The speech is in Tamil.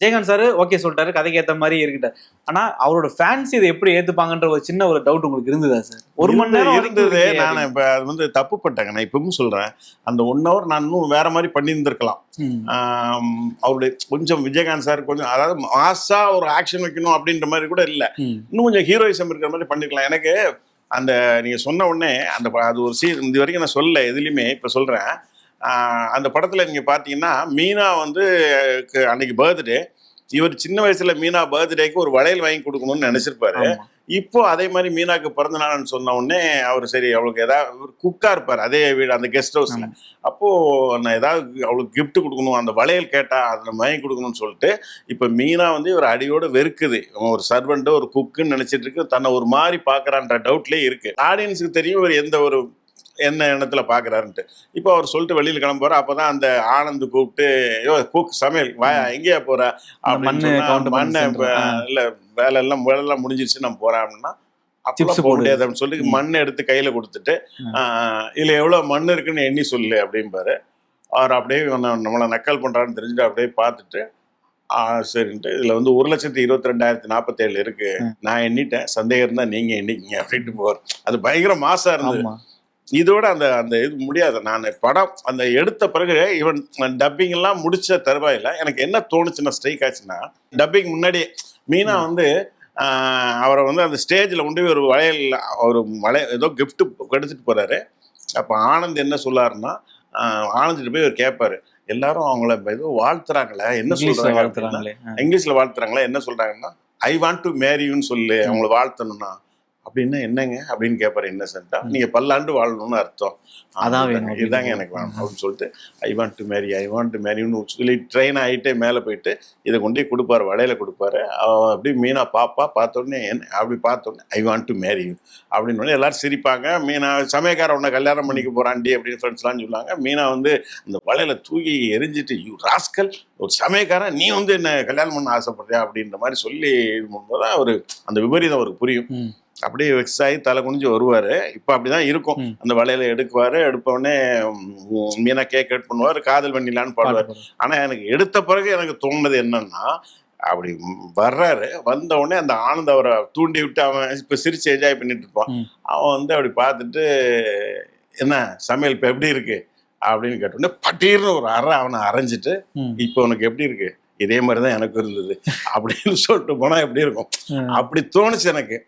விஜயகாந்த் சார் ஓகே சொல்லிட்டாரு, கதைக்கு ஏத்த மாதிரி இருக்கிட்டார். ஆனா அவரோட ஃபேன்ஸ் இதை எப்படி ஏத்துப்பாங்கன்ற ஒரு சின்ன ஒரு டவுட் உங்களுக்கு இருந்ததா சார்? ஒரு மணி நேரம் இருந்தது. நான் இப்ப அது வந்து தப்பு பண்ணிட்டேங்க. நான் இப்பவும் சொல்றேன், அந்த 1 hour நான் இன்னும் வேற மாதிரி பண்ணியிருந்திருக்கலாம். அவருடைய கொஞ்சம் விஜயகாந்த் சார் கொஞ்சம் அதாவது மாசா ஒரு ஆக்ஷன் வைக்கணும் அப்படின்ற மாதிரி கூட இல்ல, இன்னும் கொஞ்சம் ஹீரோயிசம் இருக்கிற மாதிரி பண்ணிருக்கலாம். எனக்கு அந்த நீங்க சொன்ன உடனே அந்த அது ஒரு சீன் இது வரைக்கும் நான் சொல்ல எதுலையுமே, இப்ப சொல்றேன். அந்த படத்துல நீங்க பாத்தீங்கன்னா மீனா வந்து அன்னைக்கு பர்த்டே, இவர் சின்ன வயசுல மீனா பர்த்டேக்கு ஒரு வளையல் வாங்கி கொடுக்கணும்னு நினைச்சிருப்பாரு. இப்போ அதே மாதிரி மீனாக்கு பிறந்த நாள்னு சொன்ன உடனே அவர் சரி அவளுக்கு ஏதாவது குக்கா இருப்பார் அதே வீடு அந்த கெஸ்ட் ஹவுஸ்ல. அப்போ நான் ஏதாவது அவளுக்கு கிஃப்ட் கொடுக்கணும், அந்த வளையல் கேட்டா அதை வாங்கி கொடுக்கணும்னு சொல்லிட்டு இப்ப மீனா வந்து ஒரு அடியோட வெறுக்குது. ஒரு சர்வெண்ட் ஒரு குக்குன்னு நினைச்சிட்டு இருக்கு, தன்னை ஒரு மாதிரி பாக்குறான்ற டவுட்லயே இருக்கு. ஆடியன்ஸுக்கு தெரியும் இவர் எந்த ஒரு என்ன எண்ணத்துல பாக்குறாருன்ட்டு. இப்போ அவர் சொல்லிட்டு வெளியில கிளம்புறாரு. அப்பதான் அந்த ஆனந்த் கூப்பிட்டு குக் சமையல் எங்கேயா போற அப்படின்னு சொன்னா, மண்ணை இல்ல வேலை எல்லாம் முடிஞ்சிருச்சு நான் போறேன் அப்படின்னா, அப்பெல்லாம் போக முடியாது அப்படின்னு சொல்லி மண்ணை எடுத்து கையில கொடுத்துட்டு இதுல எவ்வளவு மண் இருக்குன்னு எண்ணி சொல்லு அப்படின்பாரு. அவர் அப்படியே நம்மளை நக்கல் பண்றான்னு தெரிஞ்சுட்டு அப்படியே பார்த்துட்டு சரின்ட்டு இதுல வந்து 1,22,047 இருக்கு, நான் எண்ணிட்டேன், சந்தேகம் இருந்தா நீங்க எண்ணிக்கிங்க அப்படின்ட்டு போவார். அது பயங்கர மாசா இருந்தது. இதோட அந்த அந்த இது முடியாது. நான் படம் அந்த எடுத்த பிறகு ஈவன் டப்பிங் எல்லாம் முடிச்ச தருவாயில எனக்கு என்ன தோணுச்சுன்னா ஸ்ட்ரைக் ஆச்சுன்னா, டப்பிங் முன்னாடியே மீனா வந்து அவரை வந்து அந்த ஸ்டேஜில் கொண்டு ஒரு வளையல் ஏதோ கிஃப்ட் எடுத்துட்டு போறாரு. அப்போ ஆனந்த் என்ன சொல்லாருன்னா, ஆனந்த் போய் அவர் கேட்பாரு, எல்லாரும் அவங்கள ஏதோ வாழ்த்துறாங்களே, என்ன சொல்றாங்க, இங்கிலீஷ்ல வாழ்த்துறாங்களே, என்ன சொல்றாங்கன்னா ஐ வாண்ட் டு மேரியூன்னு சொல்லு அவங்கள வாழ்த்தணும்னா. அப்படின்னா என்னங்க அப்படின்னு கேட்பாரு இன்னசென்ட்டா. நீங்க பல்லாண்டு வாழணும்னு அர்த்தம், இதுதாங்க எனக்கு வேணும் அப்படின்னு சொல்லிட்டு ஐ வாண்ட் டு மேரின்னு சொல்லி ட்ரெயின் ஆகிட்டே மேலே போயிட்டு இதை கொண்டு கொடுப்பாரு, வளையல கொடுப்பாரு. அப்படி மீனா பார்த்தோடனே அப்படி பார்த்தோன்னே I want to marry you அப்படின்னு எல்லாரும் சிரிப்பாங்க. மீனா சமயக்கார உன்னை கல்யாணம் பண்ணிக்க போறாண்டி அப்படின்னு ஃப்ரெண்ட்ஸ்லாம் சொல்லுவாங்க. மீனா வந்து அந்த வளையல தூக்கி எரிஞ்சிட்டு, யூ ராஸ்கல், ஒரு சமயக்காரன் நீ வந்து என்ன கல்யாணம் பண்ண ஆசைப்படுறியா அப்படின்ற மாதிரி சொல்லி இது பண்ணும்போது தான் அவரு அந்த விபரீதம் அவருக்கு புரியும். அப்படியே வெக்ஸ் ஆகி தலை குனிஞ்சு வருவாரு. இப்ப அப்படிதான் இருக்கும். அந்த வளையல எடுக்குவாரு, எடுப்பவொடனே மீனா கேக் கட் பண்ணுவார், காதல் வெண்ணிலான்னு பாடுவார். ஆனா எனக்கு எடுத்த பிறகு எனக்கு தோணுனது என்னன்னா, அப்படி வர்றாரு, வந்த உடனே அந்த ஆனந்த் அவரை தூண்டி விட்டு அவன் இப்ப சிரிச்சு என்ஜாய் பண்ணிட்டு இருப்பான். அவன் வந்து அப்படி பார்த்துட்டு என்ன சமையல் இப்ப எப்படி இருக்கு அப்படின்னு கேட்டோடனே பட்டீர்னு ஒரு அவனை அரைஞ்சிட்டு, இப்ப உனக்கு எப்படி இருக்கு, இதே மாதிரிதான் எனக்கு இருந்தது அப்படின்னு சொல்லிட்டு போனா எப்படி இருக்கும், அப்படி தோணுச்சு எனக்கு.